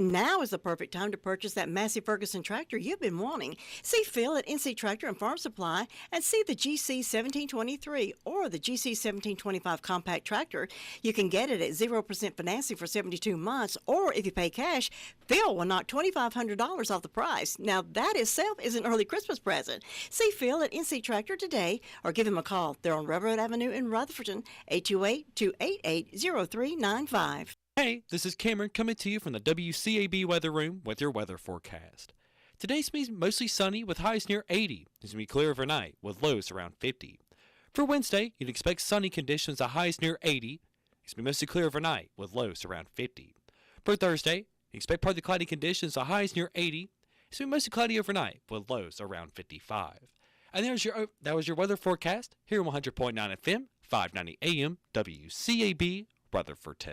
And now is the perfect time to purchase that Massey Ferguson tractor you've been wanting. See Phil at NC Tractor and Farm Supply and see the GC 1723 or the GC 1725 compact tractor. You can get it at 0% financing for 72 months, or if you pay cash, Phil will knock $2,500 off the price. Now that itself is an early Christmas present. See Phil at NC Tractor today or give him a call. They're on Railroad Avenue in Rutherford, 828-288-0395. Hey, this is Cameron coming to you from the WCAB Weather Room with your weather forecast. Today's going to be mostly sunny with highs near 80. It's going to be clear overnight with lows around 50. For Wednesday, you'd expect sunny conditions at highs near 80. It's going to be mostly clear overnight with lows around 50. For Thursday, you expect partly cloudy conditions at highs near 80. It's going to be mostly cloudy overnight with lows around 55. And that was your weather forecast here on 100.9 FM, 590 AM, WCAB, Rutherford.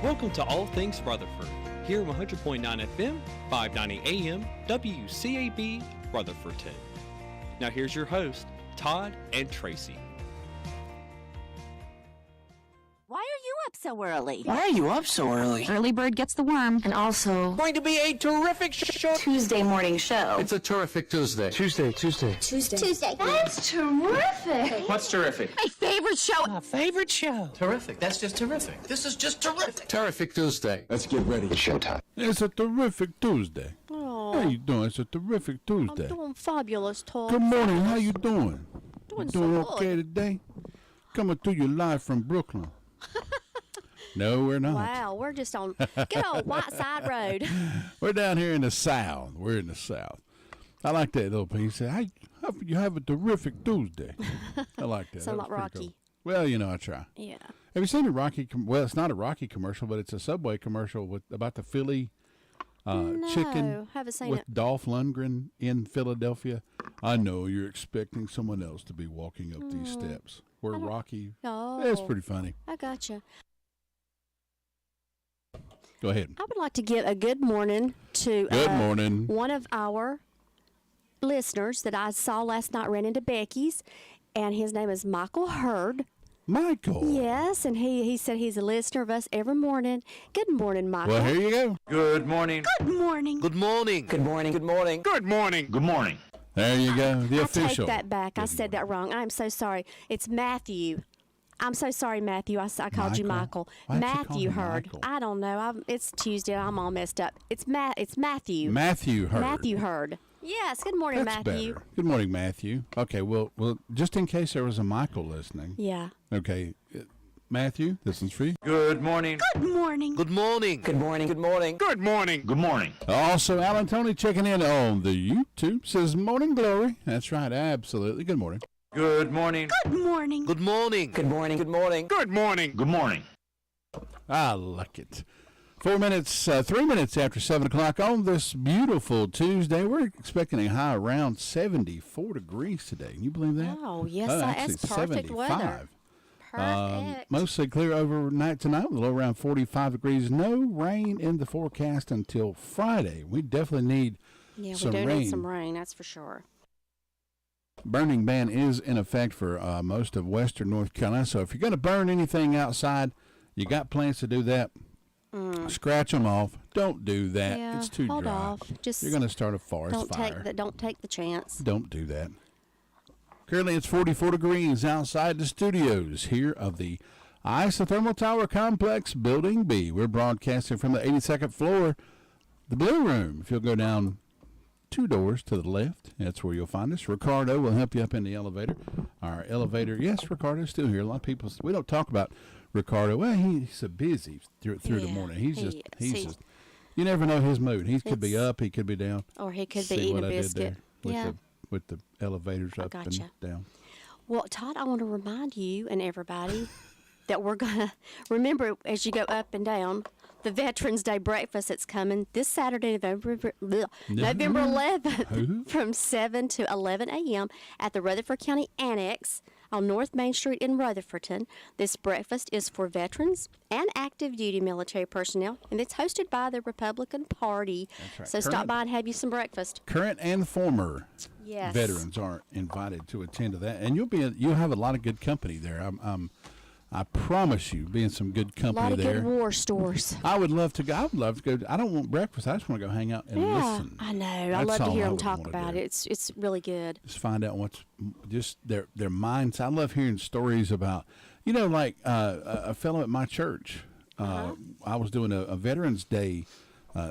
Welcome to All Things Rutherford, here on 100.9 FM, 590 AM, WCAB, Rutherford. Now here's your host, Todd and Tracy. Why are you up so early? Why are you up so early? Early bird gets the worm. And also, Going to be a terrific show. Tuesday morning show. It's a terrific Tuesday. Tuesday. That's terrific. What's terrific? My favorite show. My favorite show. Terrific. That's just terrific. This is just terrific. Terrific Tuesday. Let's get ready. It's showtime. It's a terrific Tuesday. Oh, How you doing? It's a terrific Tuesday. I'm doing fabulous, Todd. Good morning. How you doing? Doing You so doing good. okay today? Coming to you live from Brooklyn. No, we're not. Wow, we're just on good old White Side Road. We're down here in the South. We're in the South. I like that little piece. Hey, how you have a terrific Tuesday? I like that. Sound That was like pretty Rocky. cool. Well, you know, I try. Yeah. Have you seen a Rocky? Well, it's not a Rocky commercial, but it's a Subway commercial about the Philly chicken No, haven't seen with it. Dolph Lundgren in Philadelphia. I know you're expecting someone else to be walking up these steps. Where Rocky, Oh, it's pretty funny. I gotcha. Go ahead. I would like to give a good morning to Good morning. one of our listeners that I saw last night ran into Becky's, and his name is Michael Hurd. Michael. Yes, and he said he's a listener of us every morning. Good morning, Michael. Well, here you go. Good morning. Good morning. Good morning. Good morning. Good morning. Good morning. Good morning. There you go. The I official. take that back. I said that wrong. I'm so sorry. It's Matthew. I'm so sorry, Matthew. I called you Michael. Why'd you call Matthew him Hurd. Michael? I don't know. It's Tuesday. I'm all messed up. It's Matthew. Matthew Hurd. Matthew Hurd. Yes. Good morning, That's Matthew. better. Good morning, Matthew. Okay, well, just in case there was a Michael listening. Yeah. Okay, Matthew, this is for you. Good morning. Good morning. Good morning. Good morning. Good morning. Good morning. Good morning. Also, Alan Tony checking in on the YouTube says morning glory. That's right, absolutely. Good morning. Good morning. Good morning. Good morning. Good morning. Good morning. Good morning. Good morning. I like it. 3 minutes after 7 o'clock on this beautiful Tuesday. We're expecting a high around 74 degrees today. Can you believe that? Oh, yes. Actually, That's perfect weather. Perfect. Mostly clear overnight tonight, with a low around 45 degrees. No rain in the forecast until Friday. We definitely need some we do rain. need some rain, that's for sure. Burning ban is in effect for most of western North Carolina. So if you're going to burn anything outside, you got plans to do that, scratch them off. Don't do that. Yeah, It's too hold dry. off. Just You're going to start a forest fire. Don't take the chance. Don't do that. Currently, it's 44 degrees outside the studios here of the Isothermal Tower Complex, Building B. We're broadcasting from the 82nd floor, the Blue Room. If you'll go down 2 doors to the left, that's where you'll find us. Ricardo will help you up in the elevator. Our elevator, yes, Ricardo's still here. A lot of people, we don't talk about Ricardo. Well, he's so busy through the morning. He's just, you never know his mood. He could be up, he could be down. Or he could See be eating what a I did biscuit. there Yeah. with the elevators up gotcha. and down. Well, Todd, I want to remind you and everybody that we're going to remember as you go up and down the Veterans Day breakfast that's coming this Saturday, November 11th from 7 to 11 a.m. at the Rutherford County Annex. on North Main Street in Rutherfordton. This breakfast is for veterans and active duty military personnel, and it's hosted by the Republican Party. That's right. So stop by and have you some breakfast. Current and former Yes. veterans are invited to attend to that, and you'll have a lot of good company there. I promise you, be in some good A company lot of there. good war stores. I would love to go. I would love to go. I don't want breakfast. I just want to go hang out and listen. I know. I That's love to all hear I them would talk wanna about do. it. It's really good. Just find out what's just their minds. I love hearing stories about, like a fellow at my church. I was doing a Veterans Day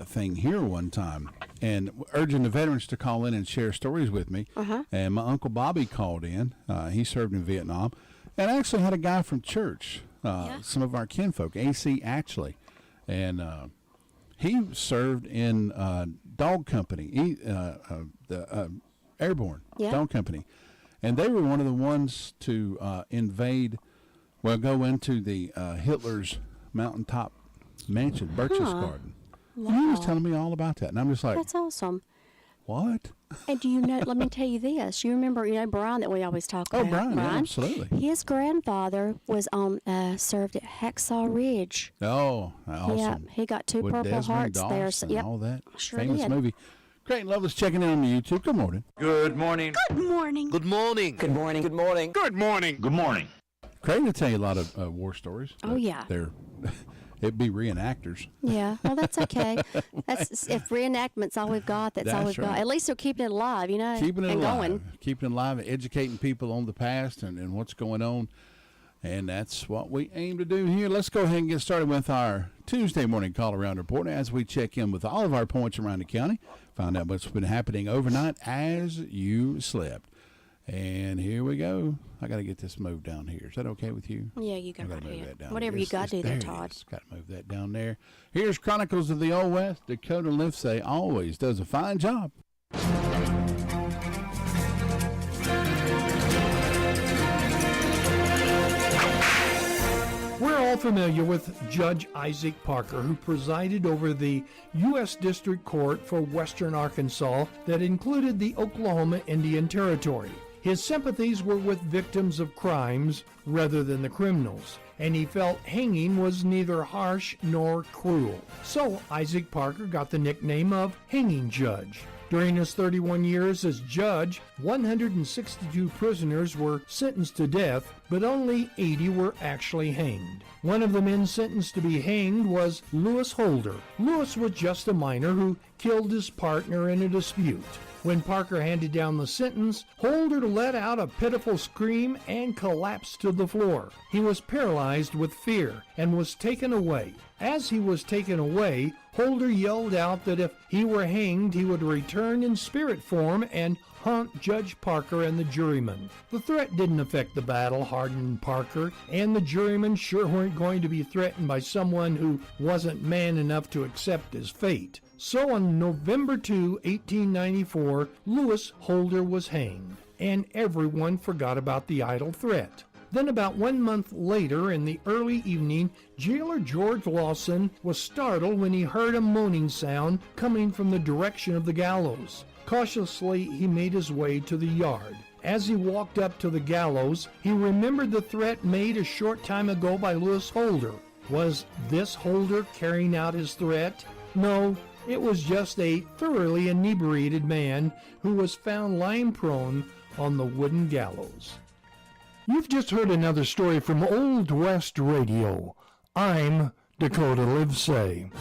thing here one time, and urging the veterans to call in and share stories with me. And my Uncle Bobby called in. He served in Vietnam, and I actually had a guy from church, some of our kinfolk, AC actually, and he served in dog company, the airborne dog company, and they were one of the ones to go into the Hitler's mountaintop mansion, Birch's Garden. And he was telling me all about that, and I'm just like, That's awesome. what? And do you know, let me tell you this. You remember, Brian that we always talk about? Brian, yeah, absolutely. His grandfather was served at Hacksaw Ridge. Oh, awesome. Yeah, he got two With Purple Desmond Hearts there. Doss So, and yep, all that sure famous did. movie. Great and Loveless checking in on the YouTube. Good morning. Good morning. Good morning. Good morning. Good morning. Good morning. Good morning. Good morning. Craig will tell you a lot of war stories. Oh, but yeah. It'd be reenactors. Yeah, well, that's okay. If reenactment's all we've got, that's all That's we've got. right. At least they're keeping it alive, Keeping it and alive. going. Keeping it alive and educating people on the past and what's going on. And that's what we aim to do here. Let's go ahead and get started with our Tuesday morning call around report as we check in with all of our points around the county, find out what's been happening overnight as you slept. And here we go. I got to get this moved down here. Is that okay with you? Yeah, you got I right gotta move ahead. that down. Whatever you got to do there, Todd. Got to move that down there. Here's Chronicles of the Old West. Dakota Livesay always does a fine job. We're all familiar with Judge Isaac Parker, who presided over the U.S. District Court for Western Arkansas that included the Oklahoma Indian Territory. His sympathies were with victims of crimes rather than the criminals, and he felt hanging was neither harsh nor cruel. So Isaac Parker got the nickname of Hanging Judge. During his 31 years as judge, 162 prisoners were sentenced to death, but only 80 were actually hanged. One of the men sentenced to be hanged was Lewis Holder. Lewis was just a miner who killed his partner in a dispute. When Parker handed down the sentence, Holder let out a pitiful scream and collapsed to the floor. He was paralyzed with fear and was taken away. As he was taken away, Holder yelled out that if he were hanged, he would return in spirit form and haunt Judge Parker and the jurymen. The threat didn't affect the battle-hardened Parker, and the jurymen sure weren't going to be threatened by someone who wasn't man enough to accept his fate. So on November 2, 1894, Lewis Holder was hanged, and everyone forgot about the idle threat. Then about 1 month later, in the early evening, jailer George Lawson was startled when he heard a moaning sound coming from the direction of the gallows. Cautiously, he made his way to the yard. As he walked up to the gallows, he remembered the threat made a short time ago by Lewis Holder. Was this Holder carrying out his threat? No, it was just a thoroughly inebriated man who was found lying prone on the wooden gallows. You've just heard another story from Old West Radio. I'm Dakota Livesay.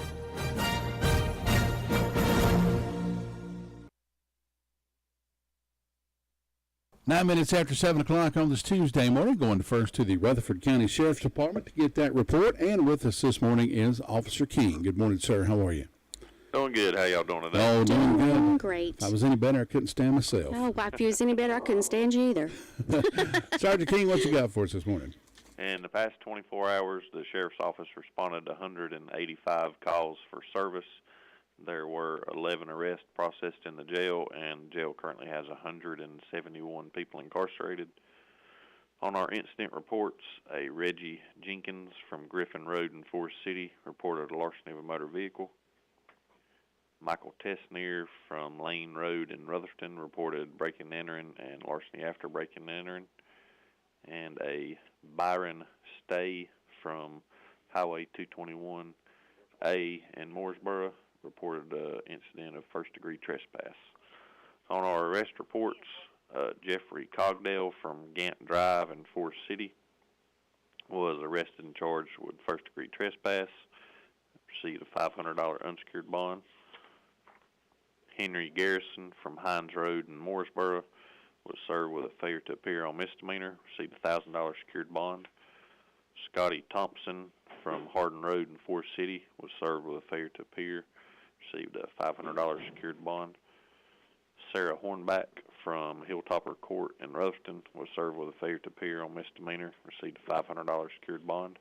Nine minutes after 7 o'clock on this Tuesday morning, going first to the Rutherford County Sheriff's Department to get that report. And with us this morning is Officer King. Good morning, sir. How are you? Doing good. How y'all doing today? Oh, doing good. Great. If I was any better, I couldn't stand myself. Oh, if you was any better, I couldn't stand you either. Sergeant King, what you got for us this morning? In the past 24 hours, the Sheriff's Office responded to 185 calls for service. There were 11 arrests processed in the jail, and jail currently has 171 people incarcerated. On our incident reports, a Reggie Jenkins from Griffin Road in Forest City reported a larceny of a motor vehicle. Michael Tessneer from Lane Road in Rutherford reported breaking and entering and larceny after breaking and entering. and a Byron Stay from Highway 221A in Mooresboro reported an incident of first-degree trespass. On our arrest reports, Jeffrey Cogdale from Gant Drive in Forest City was arrested and charged with first-degree trespass, received a $500 unsecured bond. Henry Garrison from Hines Road in Mooresboro was served with a failure to appear on misdemeanor, received a $1,000 secured bond. Scotty Thompson from Hardin Road in Forest City was served with a failure to appear, received a $500 secured bond. Sarah Hornback from Hilltopper Court in Rutherford was served with a failure to appear on misdemeanor, received a $500 secured bond.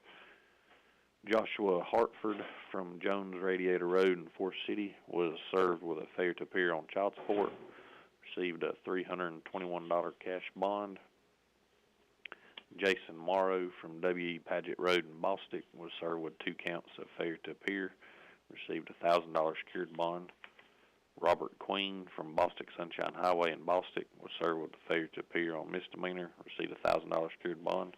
Joshua Hartford from Jones Radiator Road in Forest City was served with a failure to appear on child support, received a $321 cash bond. Jason Morrow from W.E. Paget Road in Bostic was served with 2 counts of failure to appear, received a $1,000 secured bond. Robert Queen from Bostic Sunshine Highway in Bostic was served with a failure to appear on misdemeanor, received a $1,000 secured bond.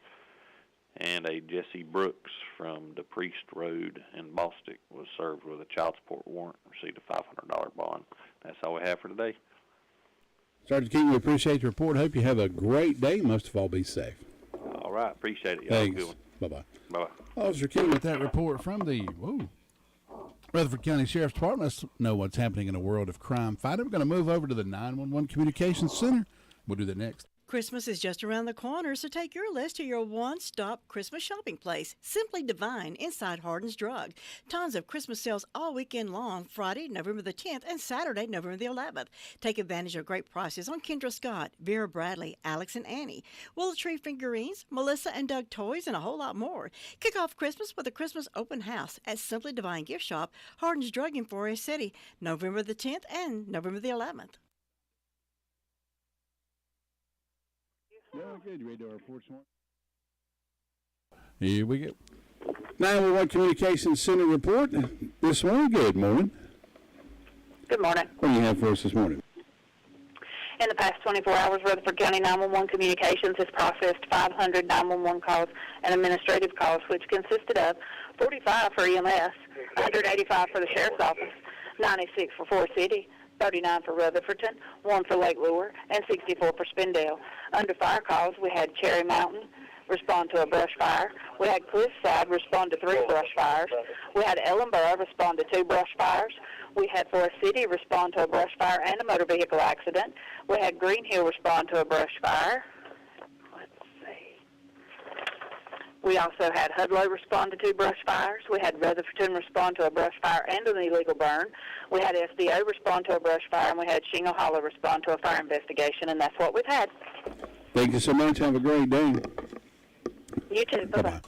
And a Jesse Brooks from DePriest Road in Bostic was served with a child support warrant, received a $500 bond. That's all we have for today. Sergeant King, we appreciate your report. Hope you have a great day. Most of all, be safe. All right, appreciate it. Y'all Thanks. have a good one. Bye-bye. Bye-bye. Officer King with that report from the Rutherford County Sheriff's Department. Let's know what's happening in a world of crime fighting. We're going to move over to the 911 Communications Center. We'll do that next. Christmas is just around the corner, so take your list to your one-stop Christmas shopping place, Simply Divine, inside Hardin's Drug. Tons of Christmas sales all weekend long, Friday, November the 10th, and Saturday, November the 11th. Take advantage of great prices on Kendra Scott, Vera Bradley, Alex and Annie, Willow Tree figurines, Melissa and Doug toys, and a whole lot more. Kick off Christmas with a Christmas open house at Simply Divine Gift Shop, Hardin's Drug in Forest City, November the 10th and November the 11th. Good. You ready to do our reports? Here we go. 911 Communications Center report this morning. Good morning. Good morning. What do you have for us this morning? In the past 24 hours, Rutherford County 911 Communications has processed 500 911 calls and administrative calls, which consisted of 45 for EMS, 185 for the Sheriff's Office, 96 for Forest City, 39 for Rutherfordton, 1 for Lake Lure, and 64 for Spindale. Under fire calls, we had Cherry Mountain respond to a brush fire. We had Cliffside respond to 3 brush fires. We had Ellenborough respond to 2 brush fires. We had Forest City respond to a brush fire and a motor vehicle accident. We had Green Hill respond to a brush fire. We also had Hudlow respond to 2 brush fires. We had Rutherfordton respond to a brush fire and an illegal burn. We had SDO respond to a brush fire, and we had Shingle Hollow respond to a fire investigation, and that's what we've had. Thank you so much. Have a great day. You too. Bye-bye.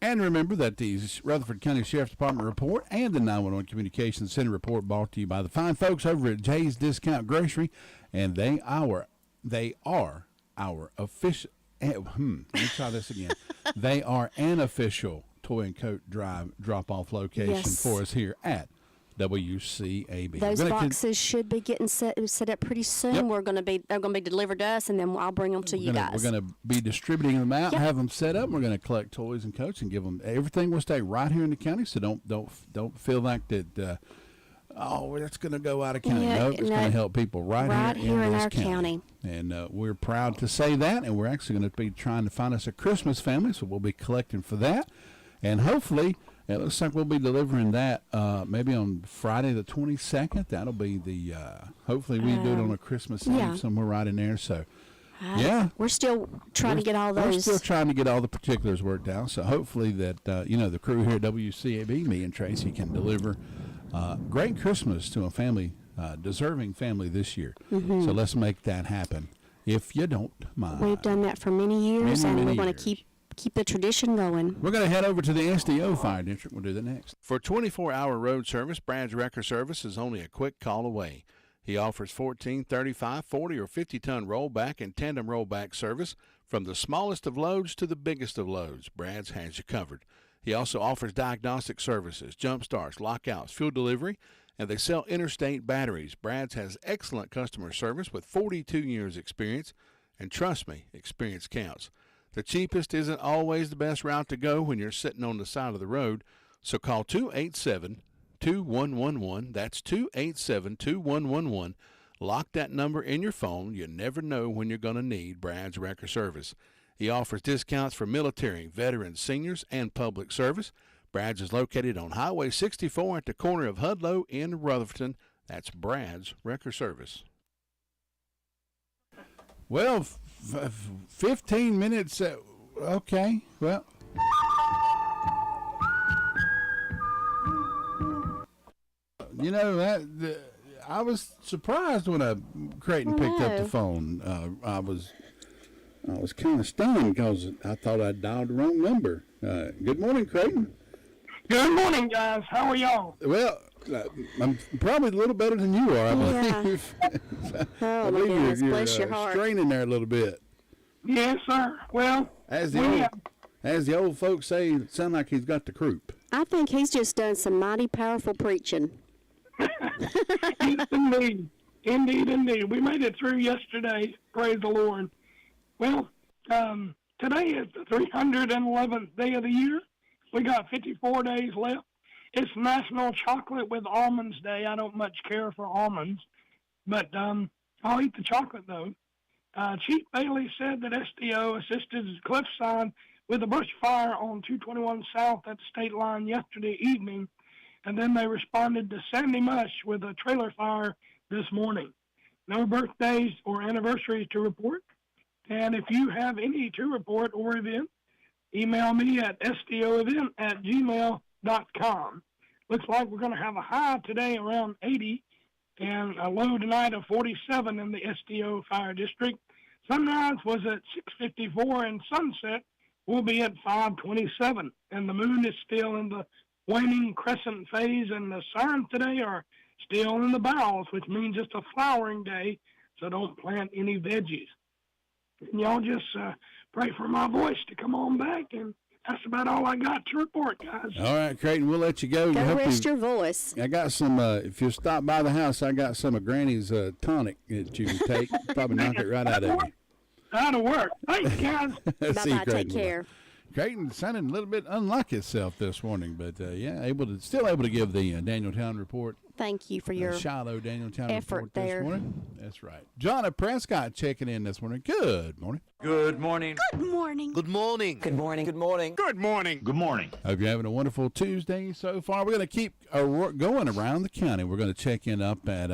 And remember that the Rutherford County Sheriff's Department report and the 911 Communications Center report brought to you by the fine folks over at Jay's Discount Grocery, and they are our official. Let me try this again. They are an official Toy and Coat Drive drop-off location for us here at WCAB. Those boxes should be getting set up pretty soon. Yep. They're gonna be delivered to us, and then I'll bring them to you guys. We're gonna be distributing them out, have them set up. We're gonna collect toys and coats and give them everything. Will stay right here in the county, so don't feel like that. That's going to go out of county. No, it's going to help people right here in this our county. And we're proud to say that. And we're actually going to be trying to find us a Christmas family, so we'll be collecting for that. And hopefully, it looks like we'll be delivering that maybe on Friday the 22nd. That'll be the hopefully we do it on a Christmas Eve somewhere right in there. So. We're still trying to get all those. We're still trying to get all the particulars worked out. So hopefully that the crew here at WCAB, me and Tracy, can deliver great Christmas to a family, deserving family this year. Mm-hmm. So let's make that happen, if you don't mind. We've done that for many years, and we want to keep the tradition going. We're going to head over to the SDO Fire District. We'll do that next. For 24-hour road service, Brad's Wrecker Service is only a quick call away. He offers 14, 35, 40, or 50-ton rollback and tandem rollback service from the smallest of loads to the biggest of loads. Brad's has you covered. He also offers diagnostic services, jump starts, lockouts, fuel delivery, and they sell interstate batteries. Brad's has excellent customer service with 42 years experience, And trust me, experience counts. The cheapest isn't always the best route to go when you're sitting on the side of the road. So call 287-2111. That's 287-2111. Lock that number in your phone. You never know when you're going to need Brad's Wrecker Service. He offers discounts for military, veterans, seniors, and public service. Brad's is located on Highway 64 at the corner of Hudlow in Rutherford. That's Brad's Wrecker Service. Well, 15 minutes. Okay. Well. You know, I was surprised when Creighton picked up the phone. I was kind of stunned because I thought I dialed the wrong number. Good morning, Creighton. Good morning, guys. How are y'all? Well, I'm probably a little better than you are, I believe. I believe you're straining there a little bit. Yes, sir. Well, as the old folks say, it sounds like he's got the croup. I think he's just done some mighty powerful preaching. Yes, indeed. Indeed. We made it through yesterday. Praise the Lord. Well, today is the 311th day of the year. We got 54 days left. It's National Chocolate with Almonds Day. I don't much care for almonds, but I'll eat the chocolate, though. Chief Bailey said that SDO assisted Cliffside with a brush fire on 221 South at the state line yesterday evening, and then they responded to Sandy Mush with a trailer fire this morning. No birthdays or anniversaries to report, and if you have any to report or event, email me at sdoevent@gmail.com. Looks like we're going to have a high today around 80 and a low tonight of 47 in the SDO Fire District. Sunrise was at 6:54 and sunset will be at 5:27. And the moon is still in the waning crescent phase, and the signs today are still in the bowels, which means it's a flowering day, so don't plant any veggies. And y'all just pray for my voice to come on back, and that's about all I got to report, guys. All right, Creighton, we'll let you go. Go rest your voice. I got some, if you stop by the house, I got some of Granny's tonic that you can take. Probably knock it right out of you. That'll work. Thanks, guys. Bye-bye. Take care. Creighton sounded a little bit unlike himself this morning, but still able to give the Danieltown report. Thank you for your Shiloh Danieltown effort report there. this morning. That's right. John Prescott checking in this morning. Good morning. Good morning. Good morning. Good morning. Good morning. Good morning. Good morning. Good morning. Hope you're having a wonderful Tuesday so far. We're going to keep our work going around the county. We're going to check in up at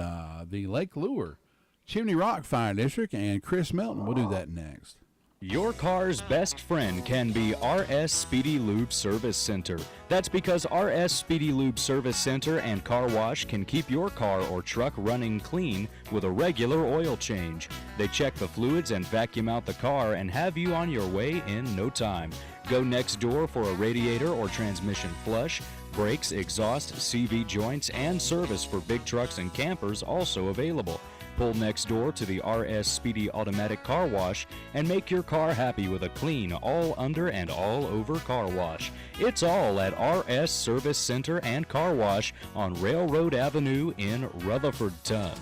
the Lake Lure Chimney Rock Fire District, and Chris Melton will do that next. Your car's best friend can be RS Speedy Lube Service Center. That's because RS Speedy Lube Service Center and Car Wash can keep your car or truck running clean with a regular oil change. They check the fluids and vacuum out the car and have you on your way in no time. Go next door for a radiator or transmission flush. Brakes, exhaust, CV joints, and service for big trucks and campers also available. Pull next door to the RS Speedy Automatic Car Wash and make your car happy with a clean, all under and all over car wash. It's all at RS Service Center and Car Wash on Railroad Avenue in Rutherfordton.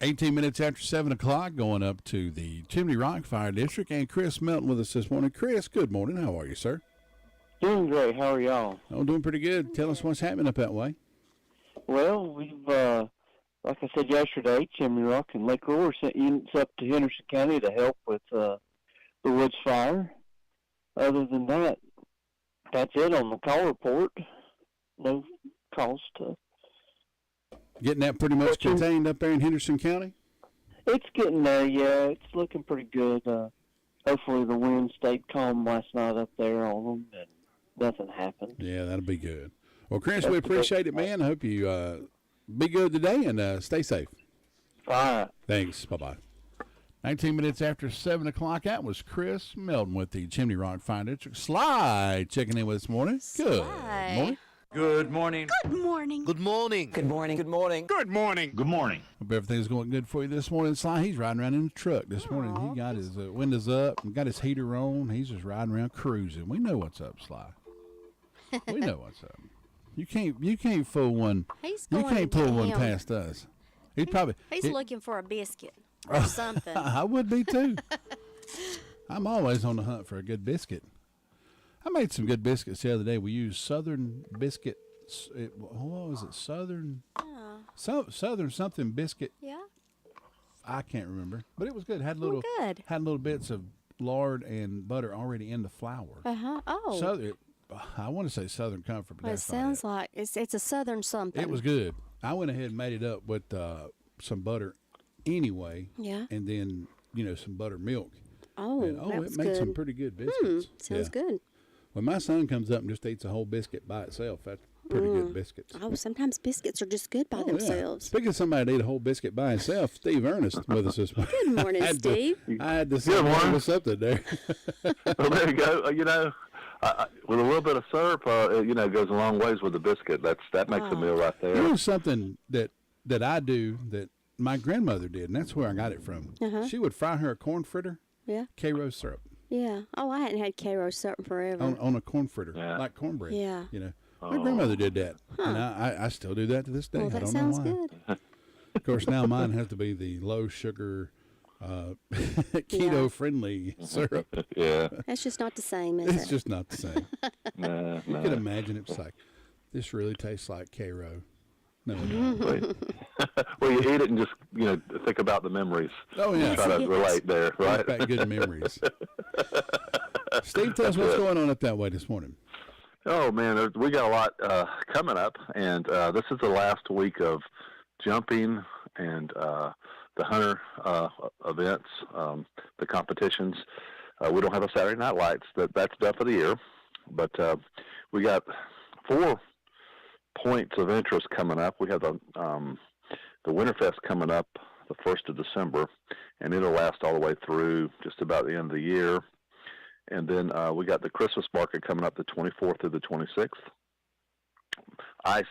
18 minutes after 7 o'clock, going up to the Chimney Rock Fire District, and Chris Melton with us this morning. Chris, good morning. How are you, sir? Doing great. How are y'all? Oh, doing pretty good. Tell us what's happening up that way. Well, we've, like I said yesterday, Chimney Rock and Lake Lure sent units up to Henderson County to help with the woods fire. Other than that, that's it on the call report. No calls to... Getting that pretty much contained up there in Henderson County? It's getting there, yeah. It's looking pretty good. Hopefully the wind stayed calm last night up there on them, and nothing happened. Yeah, that'll be good. Well, Chris, we appreciate it, man. I hope you be good today and stay safe. All right. Thanks. Bye-bye. 19 minutes after 7 o'clock, that was Chris Melton with the Chimney Rock Fire District. Sly checking in with us this morning. Good morning. Good morning. Good morning. Good morning. Good morning. Good morning. Good morning. Good morning. Hope everything's going good for you this morning, Sly. He's riding around in the truck this morning. He got his windows up and got his heater on. He's just riding around cruising. We know what's up, Sly. We know what's up. You can't fool one. He's you going can't to pull one him. past us. He's looking for a biscuit or something. I would be too. I'm always on the hunt for a good biscuit. I made some good biscuits the other day. We used Southern biscuit. What was it? Southern something biscuit. Yeah. I can't remember, but it was good. Had little bits of lard and butter already in the flour. Oh. I want to say Southern Comfort, but Well, it sounds like it's a Southern something. it was good. I went ahead and made it up with some butter anyway. Yeah. And then some buttermilk. Oh, and, that it was made good. some pretty good biscuits. Sounds good. When my son comes up and just eats a whole biscuit by itself, that's pretty good biscuits. Oh, sometimes biscuits are just good by themselves. Speaking of somebody that ate a whole biscuit by himself, Steve Ernest with us this morning. Good morning, Steve. I had to say what's up there. Well, there you go. With a little bit of syrup, it goes a long ways with the biscuit. That makes a meal right there. You know something that I do that my grandmother did, and that's where I got it from. She would fry her a corn fritter. Yeah. K-Rose syrup. Yeah. Oh, I hadn't had K-Rose syrup forever. On a corn fritter, like cornbread. Yeah. My grandmother did that, and I still do that to this day. Well, I that don't sounds know why. good. Of course, now mine has to be the low sugar, keto-friendly syrup. Yeah. That's just not the same, is it? It's just not the same. No. You can imagine it's like, this really tastes like K-Ro. No. Well, you eat it and just think about the memories. Oh yeah. Try to relate there, right? Back good memories. Steve, tell us what's going on up that way this morning. Oh man, we got a lot coming up, and this is the last week of jumping and the hunter events, the competitions. We don't have a Saturday Night Lights. That's done for the year, but we got 4 points of interest coming up. We have the Winterfest coming up the 1st of December, and it'll last all the way through just about the end of the year. And then we got the Christmas market coming up the 24th through the 26th. Ice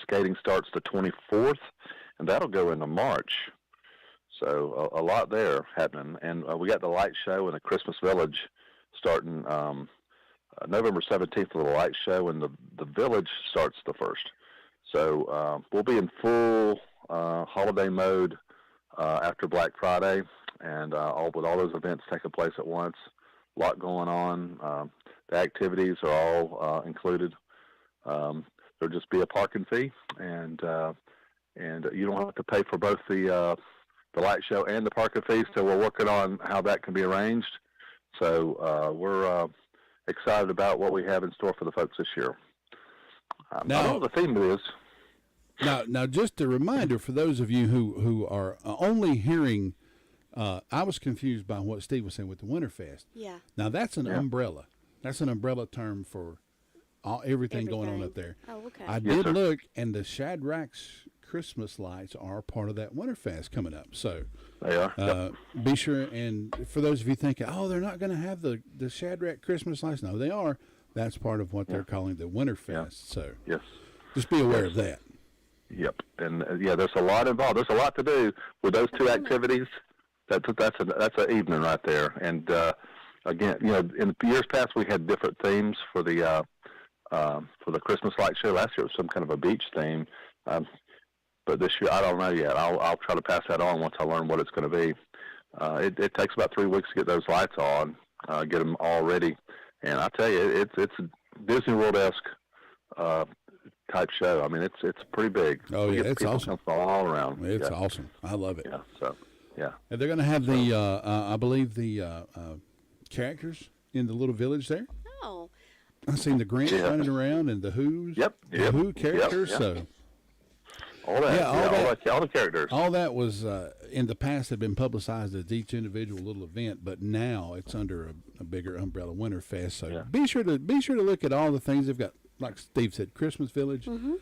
skating starts the 24th, and that'll go into March. So a lot there happening. And we got the light show and the Christmas Village starting November 17th for the light show, and the village starts the 1st. So we'll be in full holiday mode after Black Friday, and with all those events taking place at once. A lot going on. The activities are all included. There'll just be a parking fee, and you don't have to pay for both the light show and the parking fees. So we're working on how that can be arranged. So we're excited about what we have in store for the folks this year. I don't know what the theme is. Now, just a reminder for those of you who are only hearing. I was confused by what Steve was saying with the Winterfest. Yeah. Now that's an umbrella. That's an umbrella term for everything going on up there. Oh, okay. I did look, and the Shadrack's Christmas lights are part of that Winterfest coming up. So they are. Be sure, and for those of you thinking, they're not going to have the Shadrack Christmas lights. No, they are. That's part of what they're calling the Winterfest. Yeah. So just be aware of that. Yep. And there's a lot involved. There's a lot to do with those two activities. That's an evening right there. And again, in years past we had different themes for the Christmas light show. Last year it was some kind of a beach theme, but this year I don't know yet. I'll try to pass that on once I learn what it's going to be. It takes about 3 weeks to get those lights on, get them all ready, and I tell you, it's a Disney World-esque type show. I mean, it's pretty big. Oh yeah, it's people awesome. Come all around. It's awesome. I love it. Yeah. So. Yeah. And they're going to have the, I believe, the characters in the little village there. Oh. I've seen the Grinch running around and the Who's. Yep. The Who characters. Yep. So. All that. All the characters. All that was in the past had been publicized as each individual little event, but now it's under a bigger umbrella, Winterfest. So be sure to look at all the things they've got. Like Steve said, Christmas Village. Mm-hmm.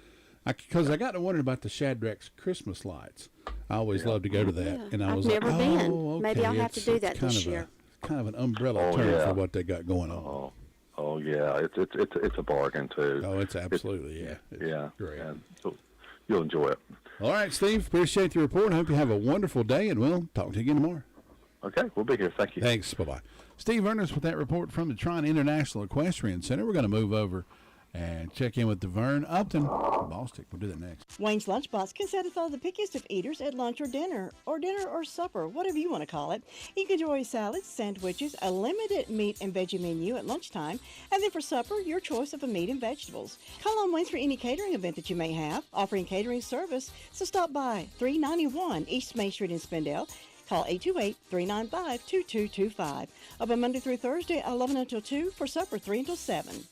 Because I got to wondering about the Shadrack's Christmas lights. I always love to go to that, and I was never like, been. okay, Maybe I'll have to do that this year. Kind of an umbrella term for what they got going on. Oh yeah, it's a bargain too. Oh, it's absolutely it's great. And so you'll enjoy it. All right, Steve. Appreciate the report. Hope you have a wonderful day, and we'll talk to you again tomorrow. Okay, we'll be here. Thank you. Thanks. Bye bye. Steve Ernest with that report from the Trine International Equestrian Center. We're going to move over and check in with Vern Upton. Ballstick, we'll do that next. Wayne's Lunchbox can satisfy the pickiest of eaters at lunch or dinner or supper, whatever you want to call it. You can enjoy salads, sandwiches, a limited meat and veggie menu at lunchtime, and then for supper, your choice of a meat and vegetables. Call on Wayne's for any catering event that you may have, offering catering service, so stop by 391 East Main Street in Spindale. Call 828-395-2225. Open Monday through Thursday, 11 until 2, for supper, 3 until 7.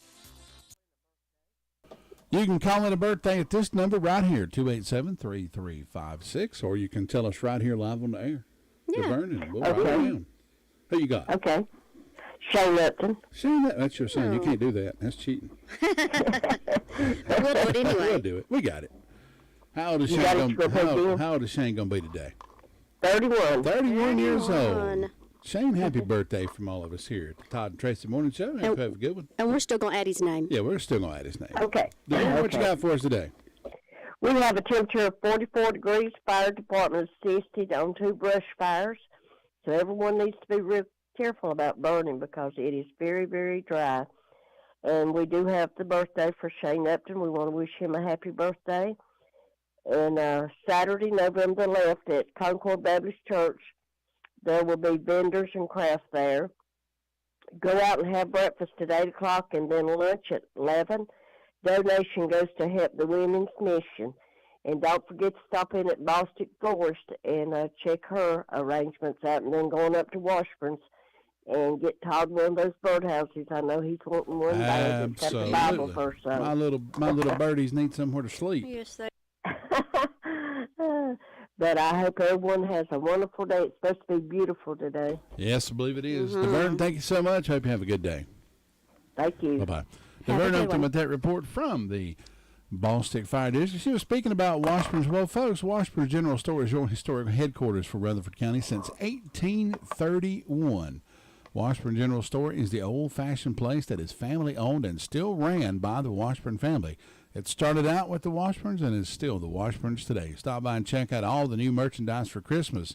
You can call in a birthday at this number right here, 287-3356, or you can tell us right here live on the air. Yeah. Vernon, we'll write it down. Who you got? Okay. Shane Upton. Shane, that's your son. You can't do that. That's cheating. We'll do it anyway. We'll do it. We got it. How old is You Shane got it, gonna, how old is Shane going to be today? 31. 31 years old. Shane, happy birthday from all of us here at the Todd and Tracy Morning Show. Hope you have a good one. And we're still going to add his name. Yeah, we're still going to add his name. Okay. What you got for us today? We have a temperature of 44 degrees. Fire department assisted on 2 brush fires. So everyone needs to be real careful about burning because it is very, very dry. And we do have the birthday for Shane Upton. We want to wish him a happy birthday. And Saturday, November 11th at Concord Baptist Church, there will be vendors and crafts there. Go out and have breakfast at 8 o'clock and then lunch at 11. Donation goes to help the Women's Mission. And don't forget to stop in at Bostic Florist and check her arrangements out. And then going up to Washburn's and get Todd one of those birdhouses. I know he's wanting one bad. It's got the Bible first. My little birdies need somewhere to sleep. Yes, they But I hope everyone has a wonderful day. It's supposed to be beautiful today. Yes, I believe it is. DeVern, thank you so much. Hope you have a good day. Thank you. Bye-bye. DeVern Upton with that report from the Ballstick Fire District. She was speaking about Washburn's. Well, folks, Washburn's General Store is your historic headquarters for Rutherford County since 1831. Washburn General Store is the old-fashioned place that is family-owned and still ran by the Washburn family. It started out with the Washburns and is still the Washburns today. Stop by and check out all the new merchandise for Christmas.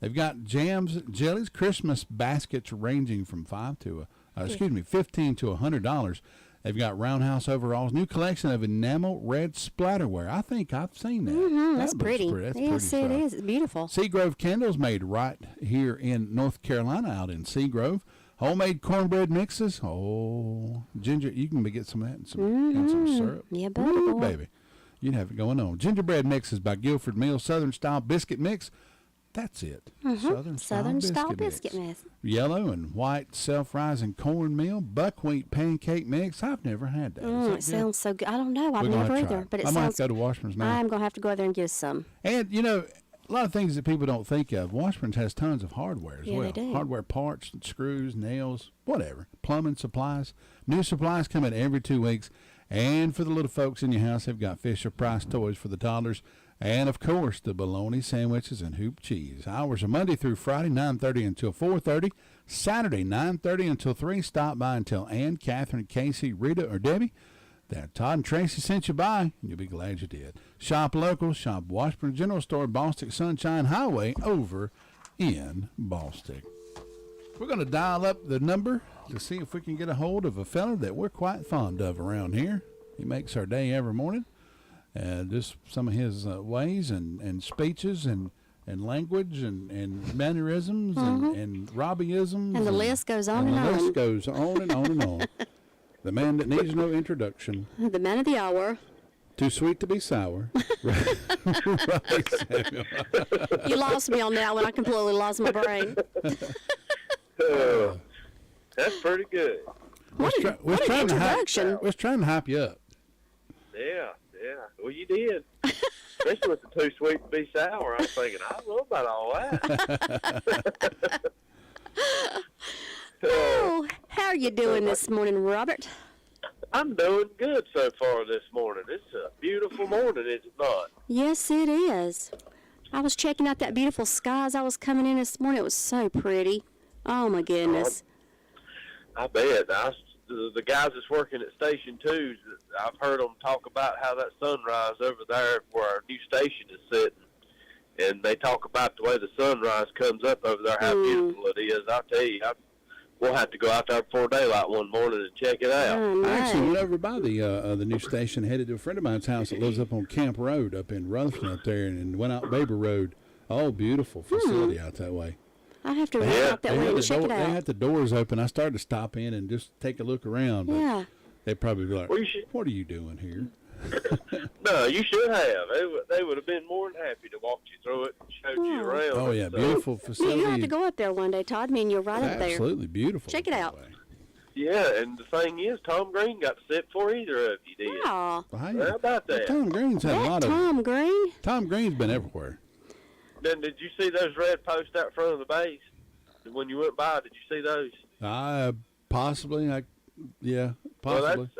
They've got jams, jellies, Christmas baskets ranging from $15 to $100. They've got roundhouse overalls, new collection of enamel red splatterware. I think I've seen that. That's pretty. That's yes, pretty it stuff. is. It's beautiful. Seagrove candles made right here in North Carolina, out in Seagrove. Homemade cornbread mixes. Oh, ginger. You can get some of that and some syrup. Yeah, Ooh, baby. You'd have it going on. Gingerbread mixes by Guilford Mills. Southern style biscuit mix. That's it. Southern style biscuit mix. Yellow and white self-rising cornmeal. Buckwheat pancake mix. I've never had that. It sounds so good. I don't know. I've never either. But it I might sounds. have to go to Washburn's now. I'm going to have to go there and get some. And, you know, a lot of things that people don't think of. Washburn's has tons of hardware as well. They do. Hardware parts, screws, nails, whatever. Plumbing supplies. New supplies come in every 2 weeks. And for the little folks in your house, they've got Fisher-Price toys for the toddlers. And, of course, the bologna sandwiches and hoop cheese. Hours are Monday through Friday, 9:30 until 4:30. Saturday, 9:30 until 3. Stop by and tell Ann, Catherine, Casey, Rita, or Debbie that Todd and Tracy sent you by, and you'll be glad you did. Shop local. Shop Washburn General Store, Ballstick Sunshine Highway over in Ballstick. We're going to dial up the number to see if we can get a hold of a fella that we're quite fond of around here. He makes our day every morning. Just some of his ways and speeches and language and mannerisms and Robbieisms. And the list goes on and on. The list goes on and on and on. The man that needs no introduction. The man of the hour. Too sweet to be sour. You lost me on that one. I completely lost my brain. That's pretty good. What an introduction. We're trying to hype you up. Yeah. Well, you did. Especially with the too sweet to be sour. I'm thinking, I don't know about all that. Oh, how are you doing this morning, Robert? I'm doing good so far this morning. It's a beautiful morning, is it not? Yes, it is. I was checking out that beautiful sky as I was coming in this morning. It was so pretty. Oh, my goodness. I bet. The guys that's working at Station 2, I've heard them talk about how that sunrise over there where our new station is sitting, and they talk about the way the sunrise comes up over there, how beautiful it is. I tell you, we'll have to go out there before daylight one morning and check it out. I actually went over by the new station, headed to a friend of mine's house that lives up on Camp Road up in Rutherford up there, and went out Baber Road. Oh, beautiful facility out that way. I have to run out that way and check it They out. had the doors open. I started to stop in and just take a look around. But Yeah. they'd probably be like, what are you doing here? No, you should have. They would have been more than happy to walk you through it and showed you around. Oh, yeah, So- beautiful facility. You have to go up there one day, Todd. Me and you're right up there. Absolutely beautiful. Check it out. Yeah, and the thing is, Tom Green got to sit for either of you did. Aw. Well, How about that? Tom Green's had a lot of. Tom Green? Tom Green's been everywhere. Then did you see those red posts out front of the base? When you went by, did you see those? Possibly. Yeah, Well, possibly.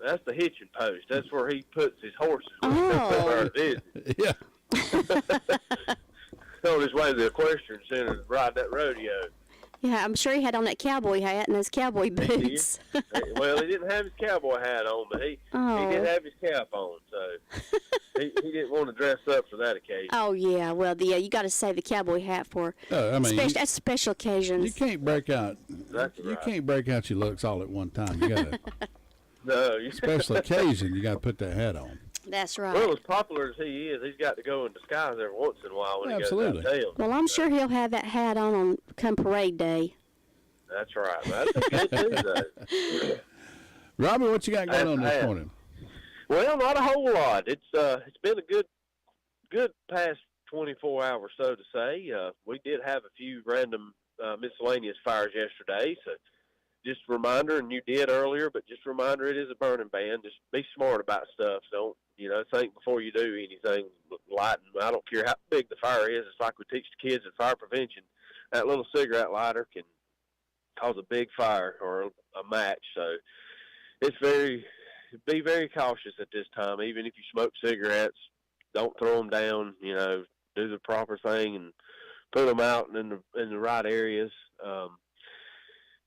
that's the hitching post. That's where he puts his horses. Oh. Yeah. On his way to the equestrian center to ride that rodeo. Yeah, I'm sure he had on that cowboy hat and those cowboy boots. Well, he didn't have his cowboy hat on, but he did have his cap on, so he didn't want to dress up for that occasion. Oh, yeah. Well, you got to save the cowboy hat for that's special occasions. You can't break out. That's You right. can't break out your looks all at one time. You got to. No, Special occasion, you got to put that hat on. That's right. Well, as popular as he is, he's got to go in disguise every once in a while when Absolutely. he goes downtown. Well, I'm sure he'll have that hat on come parade day. That's right. That's a good Tuesday. Robbie, what you got going on this morning? Well, not a whole lot. It's been a good past 24 hours, so to say. We did have a few random miscellaneous fires yesterday, so just a reminder, and you did earlier, but just a reminder, it is a burning ban. Just be smart about stuff. Don't, think before you do anything lighting. I don't care how big the fire is. It's like we teach the kids in fire prevention. That little cigarette lighter can cause a big fire or a match. So be very cautious at this time. Even if you smoke cigarettes, don't throw them down. Do the proper thing and put them out in the right areas.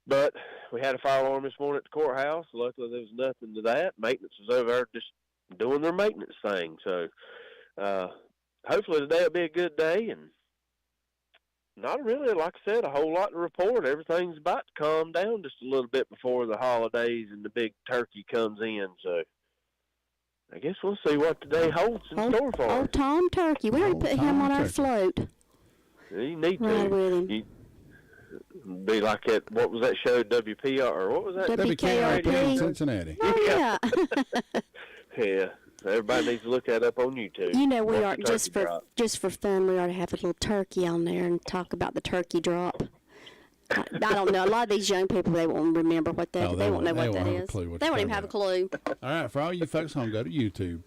But we had a fire alarm this morning at the courthouse. Luckily, there was nothing to that. Maintenance was over there just doing their maintenance thing. So hopefully today will be a good day. And not really, like I said, a whole lot to report. Everything's about to calm down just a little bit before the holidays and the big turkey comes in. So I guess we'll see what today holds in store for us. Oh, Tom Turkey. We already put him on our float. You need to. Right with him. Be like that, what was that show, WPR, or what was that? WKRP in Cincinnati. Oh, yeah. Yeah. Everybody needs to look that up on YouTube. We Watch are the just turkey for drop. just for fun. We ought to have a little turkey on there and talk about the turkey drop. I don't know. A lot of these young people, they won't remember what that. They won't know what that is. They won't even have a clue. All right, for all you folks home, go to YouTube.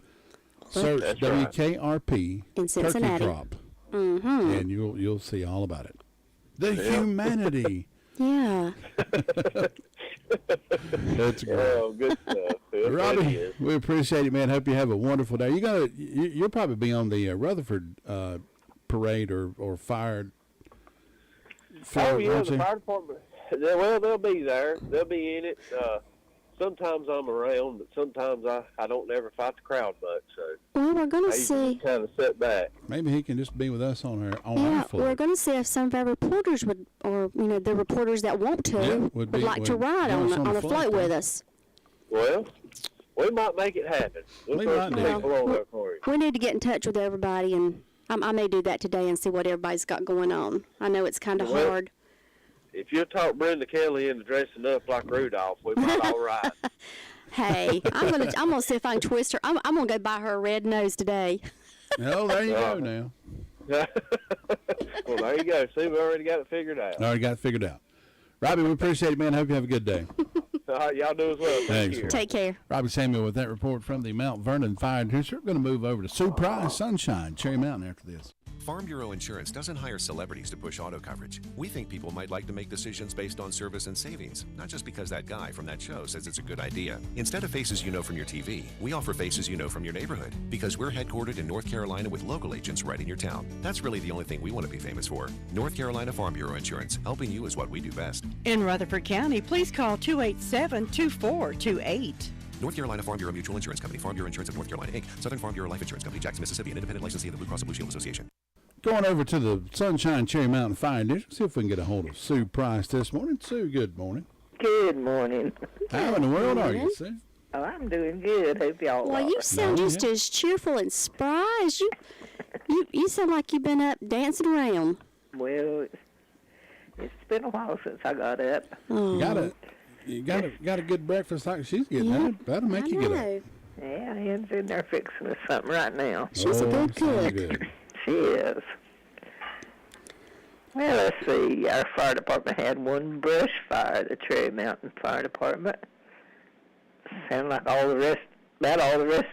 Search That's right. WKRP In Turkey Cincinnati. Drop, Mm-hmm. and you'll see all about it. The humanity. Yeah. That's great. Oh, good stuff. It really Robbie, is. we appreciate it, man. Hope you have a wonderful day. You'll probably be on the Rutherford parade or fire. Oh, yeah, won't the you? fire department. Well, they'll be there. They'll be in it. Sometimes I'm around, but sometimes I don't ever fight the crowd much. So Well, we're going I to see. kind of sit back. Maybe he can just be with us on our Yeah, floor. we're going to see if some of our reporters would, or the reporters that want to, would like to ride join us on a float with us. Well, we might make it happen. We'll We throw might some do. people on there for you. We need to get in touch with everybody, and I may do that today and see what everybody's got going on. I know it's kind of Well, hard. If you'll talk Brenda Kelly into dressing up like Rudolph, we might all ride. Hey, I'm gonna see if I can twist her. I'm gonna go buy her a red nose today. Oh, there you go now. Well, there you go. See, we already got it figured out. Already got it figured out. Robbie, we appreciate it, man. Hope you have a good day. All right, y'all do as well. Thanks. Take care. Robbie Samuel with that report from the Mount Vernon Fire District. We're going to move over to Surprise Sunshine, Cherry Mountain after this. Farm Bureau Insurance doesn't hire celebrities to push auto coverage. We think people might like to make decisions based on service and savings, not just because that guy from that show says it's a good idea. Instead of faces you know from your TV, we offer faces you know from your neighborhood, because we're headquartered in North Carolina with local agents right in your town. That's really the only thing we want to be famous for. North Carolina Farm Bureau Insurance, helping you is what we do best. In Rutherford County, please call 287-2428. North Carolina Farm Bureau Mutual Insurance Company, Farm Bureau Insurance of North Carolina, Inc., Southern Farm Bureau Life Insurance Company, Jackson, Mississippi, an independent licensee of the Blue Cross and Blue Shield Association. going over to the Sunshine Cherry Mountain Fire District, see if we can get a hold of Sue Price this morning. Sue, good morning. Good morning. How in the world are you, Sue? Oh, I'm doing good. Hope y'all Well, are. you sound just as cheerful and spry as you sound like you've been up dancing around. Well, it's been a while since I got up. Oh. You got a good breakfast like she's getting. That'll make you get up. Yeah, Ann's in there fixing us something right now. She's a good cook. Good. She is. Well, let's see. Our fire department had one brush fire, the Cherry Mountain Fire Department. Sound like all the rest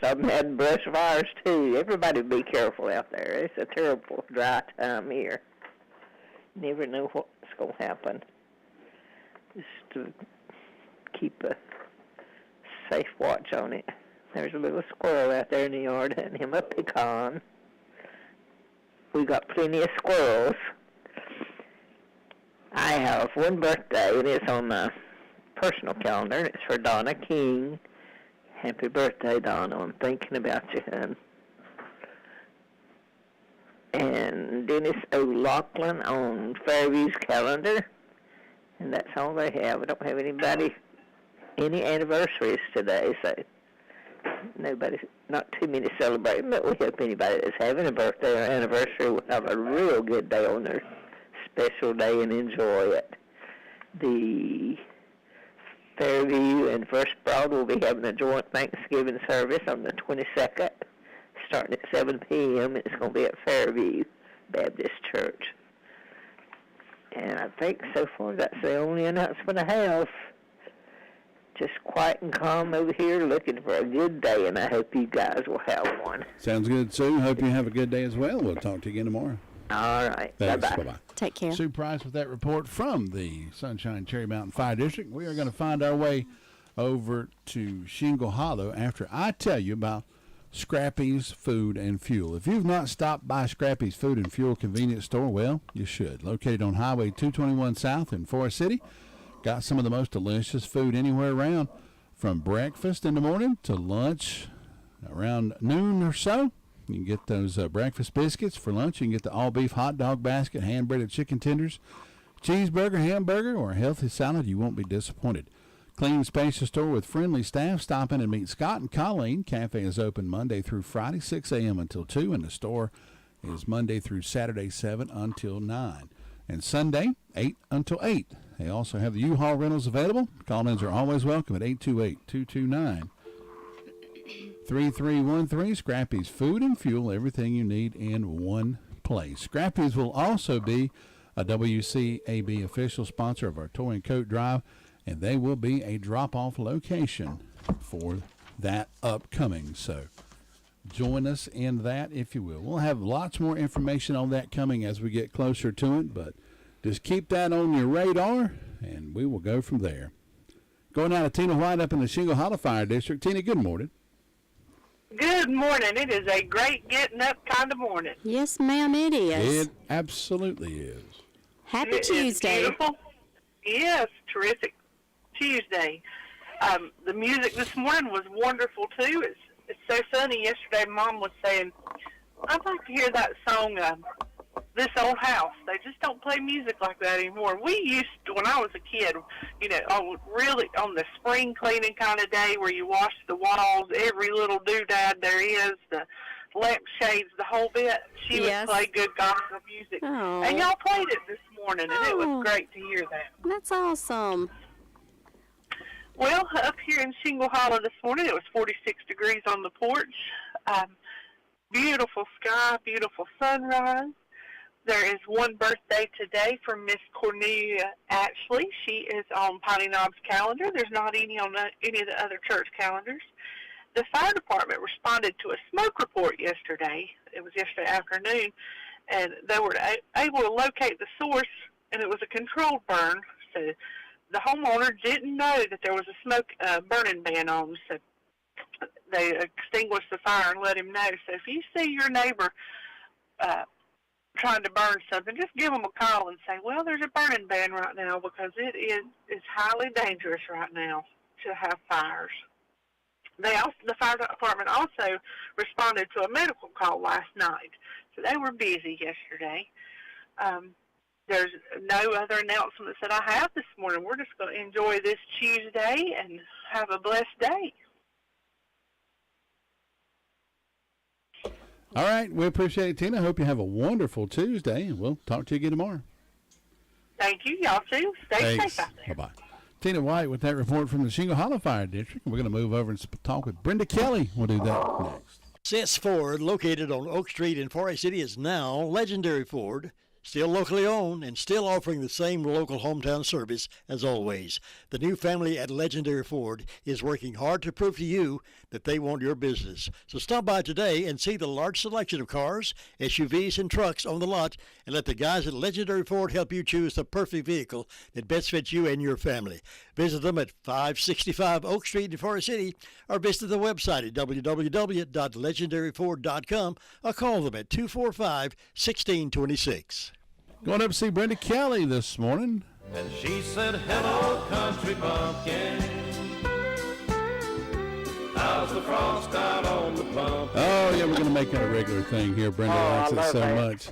of them had brush fires too. Everybody be careful out there. It's a terrible dry time here. Never know what's going to happen. Just to keep a safe watch on it. There's a little squirrel out there in the yard hunting him a pecan. We got plenty of squirrels. I have one birthday, and it's on my personal calendar, and it's for Donna King. Happy birthday, Donna. I'm thinking about you, hon. And Dennis O'Loughlin on Fairview's calendar. And that's all they have. I don't have any anniversaries today, so not too many celebrating, but we hope anybody that's having a birthday or anniversary will have a real good day on their special day and enjoy it. The Fairview and First Broad will be having a joint Thanksgiving service on the 22nd, starting at 7 p.m. It's going to be at Fairview Baptist Church. And I think so far that's the only announcement I have. Just quiet and calm over here, looking for a good day, and I hope you guys will have one. Sounds good, Sue. Hope you have a good day as well. We'll talk to you again tomorrow. All right. Thanks. Bye-bye. Bye-bye. Take care. Sue Price with that report from the Sunshine Cherry Mountain Fire District. We are going to find our way over to Shingle Hollow after I tell you about Scrappy's Food and Fuel. If you've not stopped by Scrappy's Food and Fuel convenience store, well, you should. Located on Highway 221 South in Forest City. Got some of the most delicious food anywhere around, from breakfast in the morning to lunch around noon or so. You can get those breakfast biscuits for lunch. You can get the all-beef hot dog basket, hand-breaded chicken tenders, cheeseburger, hamburger, or a healthy salad. You won't be disappointed. Clean, spacious store with friendly staff. Stop in and meet Scott and Colleen. Cafe is open Monday through Friday, 6 a.m. until 2, and the store is Monday through Saturday, 7 until 9. And Sunday, 8 until 8. They also have the U-Haul rentals available. Call-ins are always welcome at 828-229-3313. Scrappy's Food and Fuel, everything you need in one place. Scrappy's will also be a WCAB official sponsor of our Toy and Coat Drive, and they will be a drop-off location for that upcoming. So join us in that, if you will. We'll have lots more information on that coming as we get closer to it, but just keep that on your radar, and we will go from there. Going out to Tina White up in the Shingle Hollow Fire District. Tina, good morning. Good morning. It is a great getting up kind of morning. Yes, ma'am, it is. It absolutely is. Happy Tuesday. Beautiful. Yes, terrific Tuesday. The music this morning was wonderful, too. It's so funny. Yesterday, Mom was saying, I'd like to hear that song, This Old House. They just don't play music like that anymore. We used to, when I was a kid, really on the spring cleaning kind of day where you wash the walls, every little doodad there is, the lampshades, the whole bit. She would play good gospel music. Oh. And y'all played it this morning, and it was great to hear that. That's awesome. Well, up here in Shingle Hollow this morning, it was 46 degrees on the porch. Beautiful sky, beautiful sunrise. There is one birthday today from Miss Cornelia Ashley. She is on Piney Knob's calendar. There's not any on any of the other church calendars. The fire department responded to a smoke report yesterday. It was yesterday afternoon, and they were able to locate the source, and it was a controlled burn. So the homeowner didn't know that there was a smoke burning ban on, so they extinguished the fire and let him know. So if you see your neighbor trying to burn something, just give them a call and say, well, there's a burning ban right now, because it's highly dangerous right now to have fires. The fire department also responded to a medical call last night. So They were busy yesterday. There's no other announcements that I have this morning. We're just going to enjoy this Tuesday and have a blessed day. All right. We appreciate it, Tina. Hope you have a wonderful Tuesday, and we'll talk to you again tomorrow. Thank you. Y'all too. Stay Thanks. safe out there. Bye-bye. Tina White with that report from the Shingle Hollow Fire District. We're going to move over and talk with Brenda Kelly. We'll do that next. Sis Ford, located on Oak Street in Forest City, is now Legendary Ford. Still locally owned and still offering the same local hometown service as always. The new family at Legendary Ford is working hard to prove to you that they want your business. So stop by today and see the large selection of cars, SUVs, and trucks on the lot, and let the guys at Legendary Ford help you choose the perfect vehicle that best fits you and your family. Visit them at 565 Oak Street in Forest City or visit the website at www.legendaryford.com or call them at 245-1626. Going up to see Brenda Kelly this morning. And she said, hello, country bumpkin. How's the frost out on the pumpkin? Oh, yeah, we're going to make that a regular thing here. Brenda likes it so much.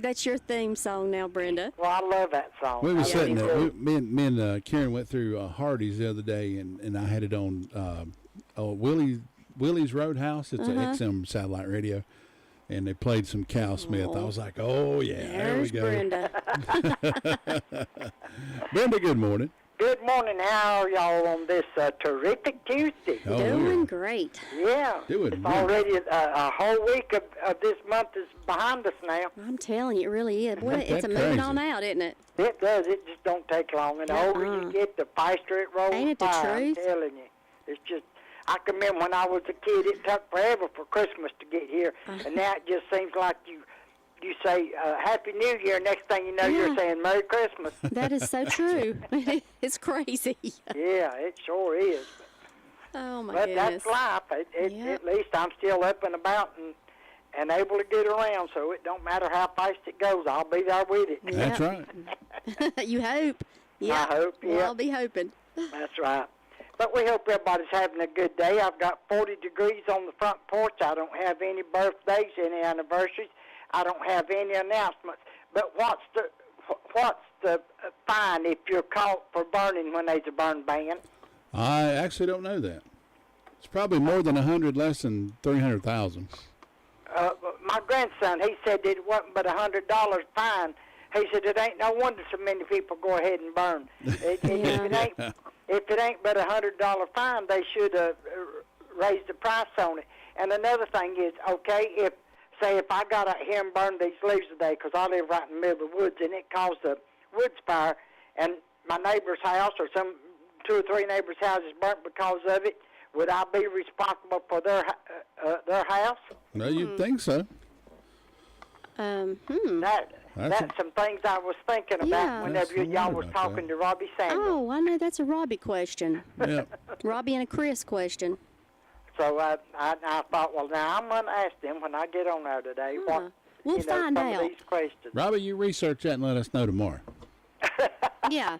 That's your theme song now, Brenda. Well, I love that song. We were sitting there. Me and Karen went through Hardee's the other day, and I had it on Willie's Roadhouse. It's an XM satellite radio. And they played some Cal Smith. I was like, oh, yeah, there we go. Brenda. Brenda, good morning. Good morning. How are y'all on this terrific Tuesday? Oh, Doing great. Yeah. It's already a whole week of this month is behind us now. I'm telling you, it really is. Boy, it's moving on out, isn't it? It does. It just don't take long. And the older you get, the faster it rolls. Ain't it the by, truth? I'm telling you. It's just... I can remember when I was a kid, it took forever for Christmas to get here, and now it just seems like you say Happy New Year, next thing you know, you're saying Merry Christmas. That is so true. It's crazy. Yeah, it sure is. Oh, my but goodness. that's life. At least I'm still up and about and able to get around, so it don't matter how fast it goes. I'll be there with it. That's right. You hope. Yeah. I hope, Well, I'll be hoping. That's right. But we hope everybody's having a good day. I've got 40 degrees on the front porch. I don't have any birthdays, any anniversaries. I don't have any announcements. But what's the fine if you're caught for burning when there's a burn ban? I actually don't know that. It's probably more than 100, less than 300,000. My grandson, he said that it wasn't but $100 fine. He said it ain't no wonder so many people go ahead and burn. If it ain't but $100 fine, they should raise the price on it. And another thing is, okay, if I got out here and burned these leaves today, because I live right in the middle of the woods, and it caused a woods fire, and my neighbor's house or some 2 or 3 neighbors' houses burnt because of it, would I be responsible for their house? No, you'd think so. That's some things I was thinking about whenever y'all was talking to Robbie Samuel. Oh, I know that's a Robbie question. Yeah. Robbie and a Chris question. So I thought, well, now I'm going to ask them when I get on there today. We'll find some out. of these questions. Robbie, you research that and let us know tomorrow. Yeah.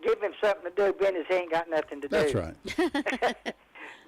Give him something to do. Business ain't got nothing to do. That's right.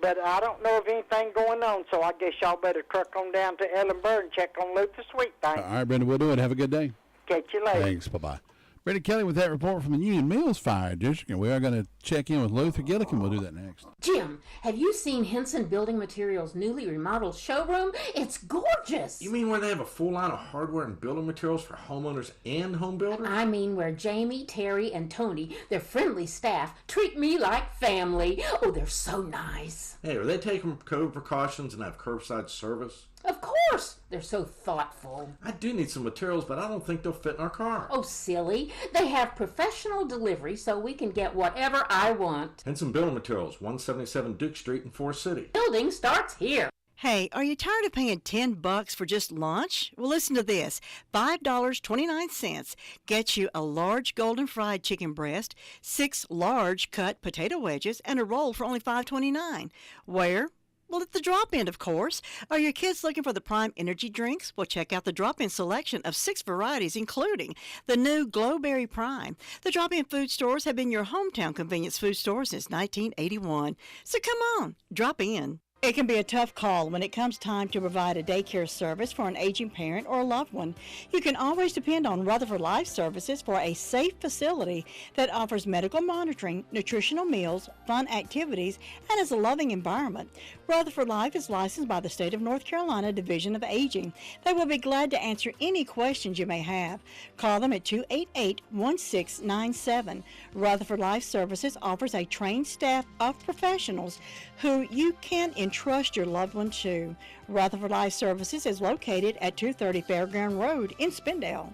But I don't know of anything going on, so I guess y'all better truck on down to Ellenburg and check on Luke the Sweet Thing. All right, Brenda, we'll do it. Have a good day. Catch you later. Thanks. Bye-bye. Brenda Kelly with that report from the Union Mills Fire District, and we are going to check in with Luther Gillikin. We'll do that next. Jim, have you seen Henson Building Materials' newly remodeled showroom? It's gorgeous. You mean where they have a full line of hardware and building materials for homeowners and home builders? I mean where Jamie, Terry, and Tony, their friendly staff, treat me like family. Oh, they're so nice. Hey, are they taking COVID precautions and have curbside service? Of course. They're so thoughtful. I do need some materials, but I don't think they'll fit in our car. Oh, silly. They have professional delivery so we can get whatever I want. Henson Building Materials, 177 Duke Street in Forest City. Building starts here. Hey, are you tired of paying $10 for just lunch? Well, listen to this. $5.29 gets you a large golden fried chicken breast, 6 large cut potato wedges, and a roll for only $5.29. Where? Well, at the drop-in, of course. Are your kids looking for the prime energy drinks? Well, check out the drop-in selection of 6 varieties, including the new Glowberry Prime. The drop-in food stores have been your hometown convenience food store since 1981. So come on, drop in. It can be a tough call when it comes time to provide a daycare service for an aging parent or a loved one. You can always depend on Rutherford Life Services for a safe facility that offers medical monitoring, nutritional meals, fun activities, and is a loving environment. Rutherford Life is licensed by the State of North Carolina Division of Aging. They will be glad to answer any questions you may have. Call them at 288-1697. Rutherford Life Services offers a trained staff of professionals who you can entrust your loved one to. Rutherford Life Services is located at 230 Fairground Road in Spindale.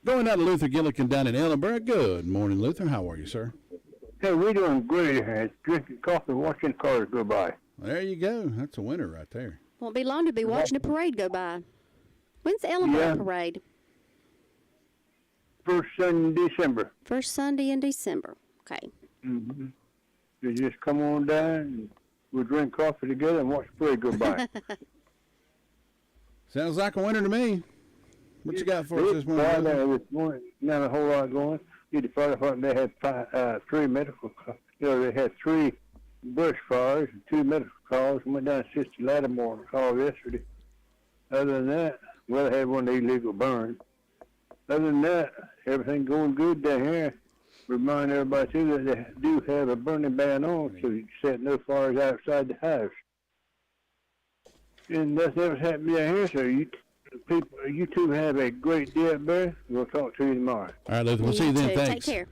Going out to Luther Gillikin down in Ellenborough. Good morning, Luther. How are you, sir? Hey, we're doing great here. Drinking coffee, watching cars go by. There you go. That's a winner right there. Won't be long to be watching a parade go by. When's the Ellenborough parade? First Sunday in December. First Sunday in December. Okay. Mm-hmm. You just come on down and we'll drink coffee together and watch the parade go by. Sounds like a winner to me. What you got for us this morning? This morning, not a whole lot going. The fire department, they had three medical calls. They had 3 brush fires and 2 medical calls. Went down to Sister Lattimore and called yesterday. Other than that, well, they had one illegal burn. Other than that, everything going good down here. Remind everybody too that they do have a burning ban on, so you set no fires outside the house. And nothing ever happened down here, so you two have a great day up there. We'll talk to you tomorrow. All right, Luther. We'll see you then. Thanks. Take care.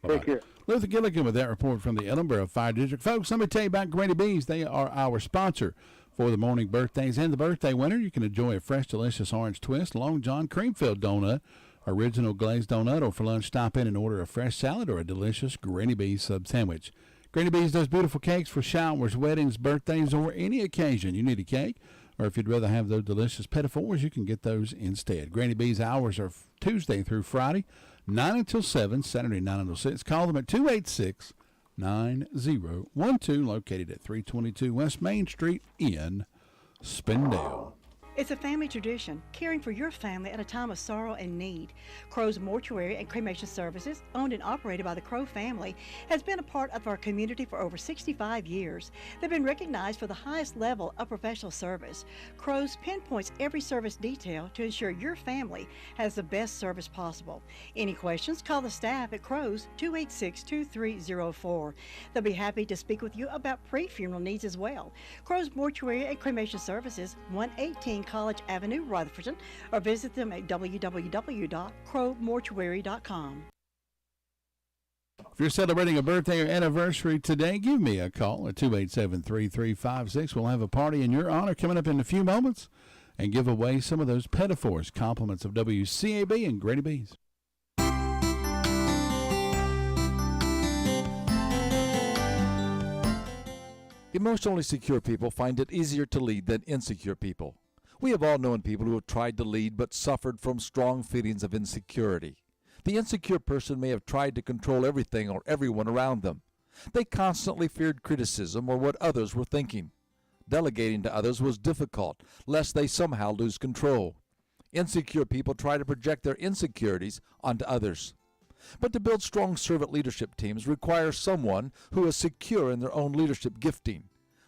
Take care. Luther Gilligan with that report from the Ellenborough Fire District. Folks, let me tell you about Granny Bees. They are our sponsor for the morning birthdays and the birthday winner. You can enjoy a fresh, delicious orange twist, Long John Cream-filled donut, original glazed donut, or for lunch, stop in and order a fresh salad or a delicious Granny Bees sub sandwich. Granny Bees does beautiful cakes for showers, weddings, birthdays, or any occasion. You need a cake, or if you'd rather have those delicious petitfours, you can get those instead. Granny Bees hours are Tuesday through Friday, 9 until 7, Saturday 9 until 6. Call them at 286-9012, located at 322 West Main Street in Spindale. It's a family tradition, caring for your family at a time of sorrow and need. Crow's Mortuary and Cremation Services, owned and operated by the Crow family, has been a part of our community for over 65 years. They've been recognized for the highest level of professional service. Crow's pinpoints every service detail to ensure your family has the best service possible. Any questions, call the staff at Crow's 286-2304. They'll be happy to speak with you about pre-funeral needs as well. Crow's Mortuary and Cremation Services, 118 College Avenue, Rutherford, or visit them at www.crowmortuary.com. If you're celebrating a birthday or anniversary today, give me a call at 287-3356. We'll have a party in your honor coming up in a few moments and give away some of those petitfours, compliments of WCAB and Granny Bees. Emotionally secure people find it easier to lead than insecure people. We have all known people who have tried to lead but suffered from strong feelings of insecurity. The insecure person may have tried to control everything or everyone around them. They constantly feared criticism or what others were thinking. Delegating to others was difficult, lest they somehow lose control. Insecure people try to project their insecurities onto others. But to build strong servant leadership teams requires someone who is secure in their own leadership gifting.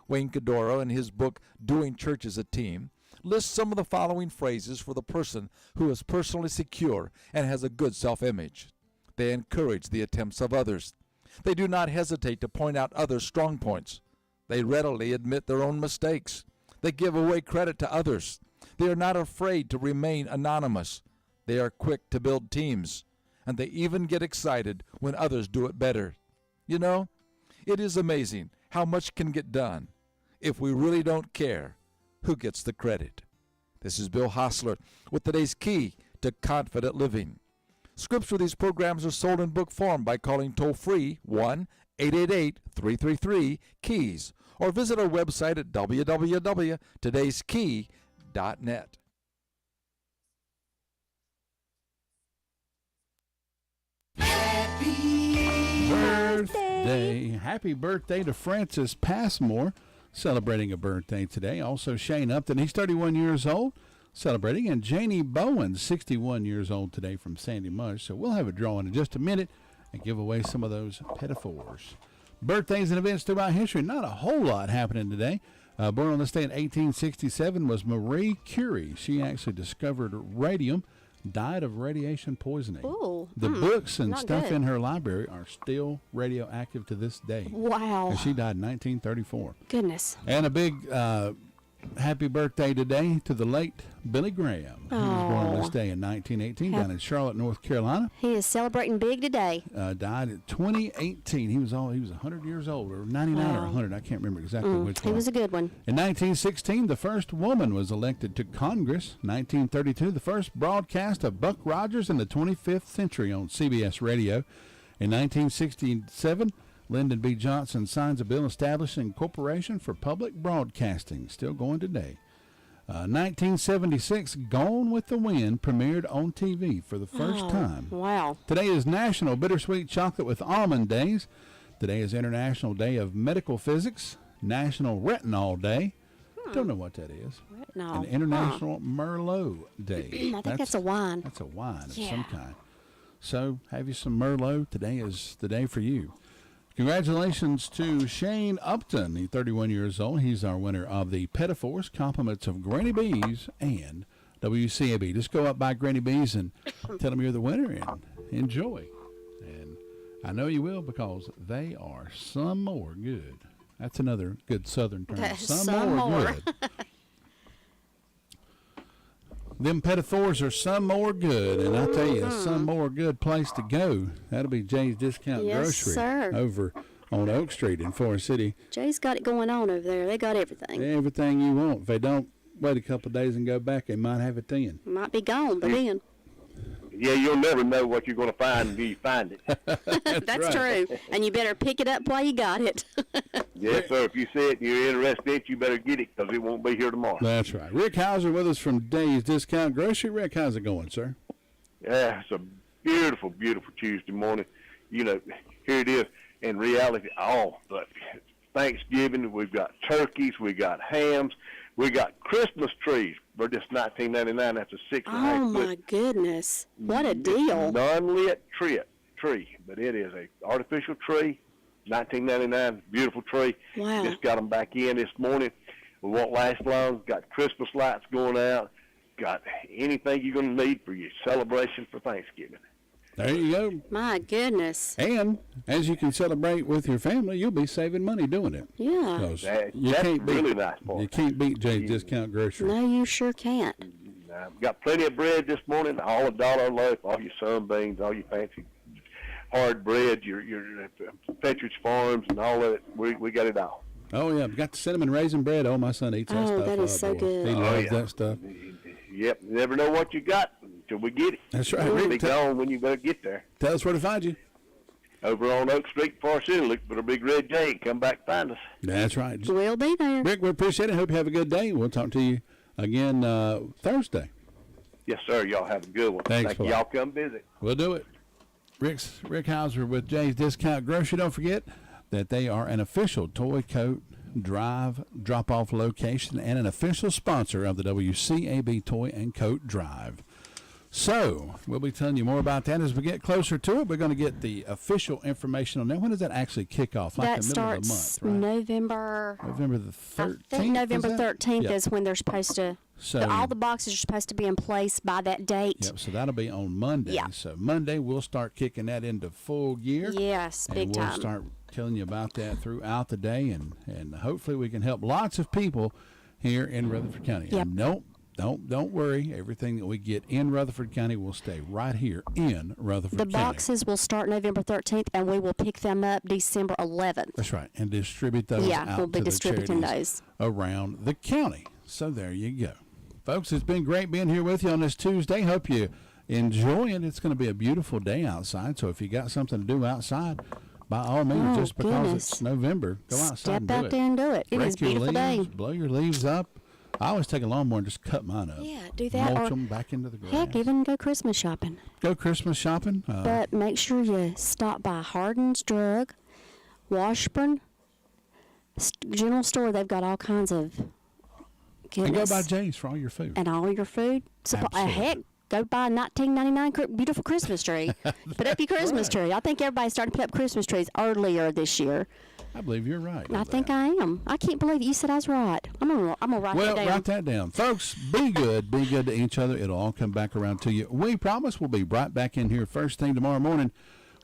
Wayne Cadoro, in his book, Doing Church as a Team, lists some of the following phrases for the person who is personally secure and has a good self-image. They encourage the attempts of others. They do not hesitate to point out others' strong points. They readily admit their own mistakes. They give away credit to others. They are not afraid to remain anonymous. They are quick to build teams. And they even get excited when others do it better. You know, it is amazing how much can get done if we really don't care who gets the credit. This is Bill Hostler with today's key to confident living. Scripts for these programs are sold in book form by calling toll-free 1-888-333-KEYS or visit our website at www.todayskey.net. Birthday. Happy birthday to Francis Passmore, celebrating a birthday today. Also Shane Upton, he's 31 years old, celebrating. And Janie Bowen, 61 years old today from Sandy Mush. So we'll have a drawing in just a minute and give away some of those petitfours. Birthdays and events throughout history. Not a whole lot happening today. Born on this day in 1867 was Marie Curie. She actually discovered radium, died of radiation poisoning. Ooh, the books and not stuff good. in her library are still radioactive to this day. Wow. And she died in 1934. Goodness. And a big happy birthday today to the late Billy Graham, who was born on this day in 1918 down in Charlotte, North Carolina. He is celebrating big today. Died in 2018. He was 100 years old, or 99 or 100. I can't remember exactly which one. He was a good one. In 1916, the first woman was elected to Congress. 1932, the first broadcast of Buck Rogers in the 25th Century on CBS Radio. In 1967, Lyndon B. Johnson signs a bill establishing Corporation for Public Broadcasting, still going today. 1976, Gone with the Wind premiered on TV for the first time. Wow. Today is National Bittersweet Chocolate with Almond Days. Today is International Day of Medical Physics, National Retinol Day. Don't know what that is. Retinol. And International Merlot Day. I think that's a wine. That's a wine of Yeah. some kind. So have you some Merlot. Today is the day for you. Congratulations to Shane Upton. He's 31 years old. He's our winner of the Pettiforce Compliments of Granny Bees and WCAB. Just go up by Granny Bees and tell them you're the winner and enjoy. And I know you will, because they are some more good. That's another good Southern term. Some more good. Them Pettiforce are some more good, and I tell you, some more good place to go. That'll be Jay's Discount Yes, Grocery sir. over on Oak Street in Forest City. Jay's got it going on over there. They got everything. Everything you want. If they don't wait a couple of days and go back, they might have it then. Might be gone, but then. Yeah, you'll never know what you're going to find until you find it. That's true. And you better pick it up while you got it. Yes, sir. If you see it and you're interested in it, you better get it, because it won't be here tomorrow. That's right. Rick Hauser with us from Days Discount Grocery. Rick, how's it going, sir? Yeah, it's a beautiful, beautiful Tuesday morning. You know, here it is. In reality, but Thanksgiving, we've got turkeys, we got hams, we got Christmas trees. They're just $19.99. That's a 6.5 Oh, my goodness. What a deal. Non-lit tree, but it is a artificial tree, $19.99, beautiful tree. Wow. Just got them back in this morning. We won't last long. Got Christmas lights going out. Got anything you're going to need for your celebration for Thanksgiving. There you go. My goodness. And as you can celebrate with your family, you'll be saving money doing it. Yeah. 'Cause That's can't really beat, nice part. You can't beat Jay's Discount Grocery. No, you sure can't. Got plenty of bread this morning, all $1 a loaf, all your sunbeams, all your fancy hard bread, your Petridge Farms and all of it. We got it all. Oh, yeah. Got the cinnamon raisin bread. Oh, my son eats that stuff. that is so boy. good. He loves that stuff. Yep, you never know what you got until we get it. That's right. It'll Rick, be gone when you better get there. Tell us where to find you. Over on Oak Street, Forest City, look for the big red J. Come back and find us. That's right. We'll be there. Rick, we appreciate it. Hope you have a good day. We'll talk to you again Thursday. Yes, sir. Y'all have a good one. Thanks Thank for you. that. Y'all come visit. We'll do it. Rick Hauser with Jay's Discount Grocery. Don't forget that they are an official Toy Coat Drive drop-off location and an official sponsor of the WCAB Toy and Coat Drive. So we'll be telling you more about that as we get closer to it. We're going to get the official information on that. When does that actually kick off? Like That the middle of the starts month, right? November the 13th. I think November is that? 13th Yep. is when they're supposed to. So- all the boxes are supposed to be in place by that date. Yep, so that'll be on Monday. Yeah. So Monday we'll start kicking that into full gear. Yes, big and we'll time. start telling you about that throughout the day, and hopefully we can help lots of people here in Rutherford County. Yep. And don't worry. Everything that we get in Rutherford County will stay right here in Rutherford The County. boxes will start November 13th, and we will pick them up December 11th. That's right, and distribute those Yeah, out we'll be to the distributing charities those. around the county. So there you go. Folks, it's been great being here with you on this Tuesday. Hope you enjoy it. It's going to be a beautiful day outside, so if you got something to do outside, by all means, just because goodness. it's November, go outside Step and do out it. there and do it. It Break is a your beautiful leaves, day. blow your leaves up. I always take a lawnmower and just cut mine up. Yeah, do that. Mulch Or them back into the grass. heck, even go Christmas shopping. Go Christmas shopping. But make sure you stop by Hardin's Drug, Washburn, General Store. They've got all kinds of and go goodness. by Jay's for all your food. And all your food. Heck, go buy a $19.99 beautiful Christmas tree. Put up your Christmas tree. I think everybody's starting to put up Christmas trees earlier this year. I believe you're right. I think I am. I can't believe you said I was right. I'm gonna write that down. Well, write that down. Folks, be good. Be good to each other. It'll all come back around to you. We promise we'll be right back in here first thing tomorrow morning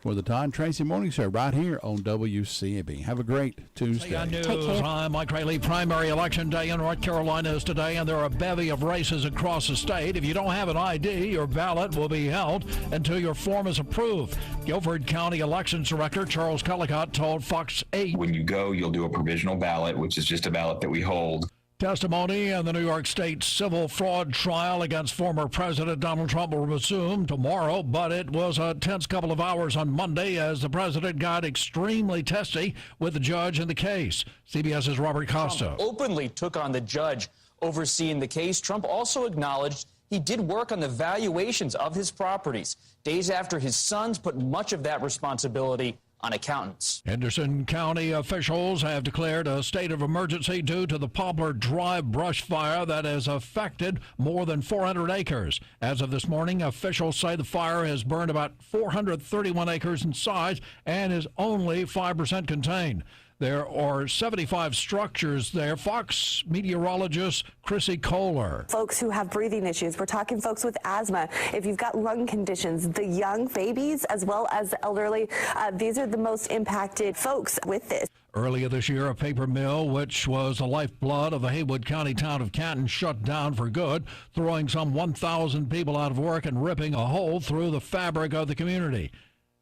for the Todd Tracy Morning Show right here on WCAB. Have a great Tuesday. News. I'm Mike Rayleigh. Primary election day in North Carolina is today, and there are a bevy of races across the state. If you don't have an ID, your ballot will be held until your form is approved. Guilford County Elections Director Charles Cullicott told Fox 8. When you go, you'll do a provisional ballot, which is just a ballot that we hold. Testimony in the New York State civil fraud trial against former President Donald Trump will resume tomorrow, but it was a tense couple of hours on Monday as the president got extremely testy with the judge in the case. CBS's Robert Costa. Trump openly took on the judge overseeing the case. Trump also acknowledged he did work on the valuations of his properties days after his sons put much of that responsibility on accountants. Henderson County officials have declared a state of emergency due to the Poplar Drive brush fire that has affected more than 400 acres. As of this morning, officials say the fire has burned about 431 acres in size and is only 5% contained. There are 75 structures there. Fox meteorologist Chrissy Kohler. Folks who have breathing issues. We're talking folks with asthma. If you've got lung conditions, the young babies as well as the elderly, these are the most impacted folks with this. Earlier this year, a paper mill, which was the lifeblood of the Haywood County town of Canton, shut down for good, throwing some 1,000 people out of work and ripping a hole through the fabric of the community.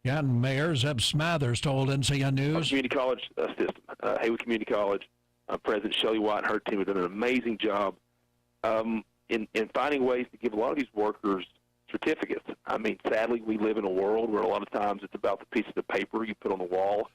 Canton Mayor Zeb Smathers told NCN News. Our community college system, Haywood Community College, President Shelley White and her team have done an amazing job in finding ways to give a lot of these workers certificates. I mean, sadly, we live in a world where a lot of times it's about the pieces of paper you put on the wall.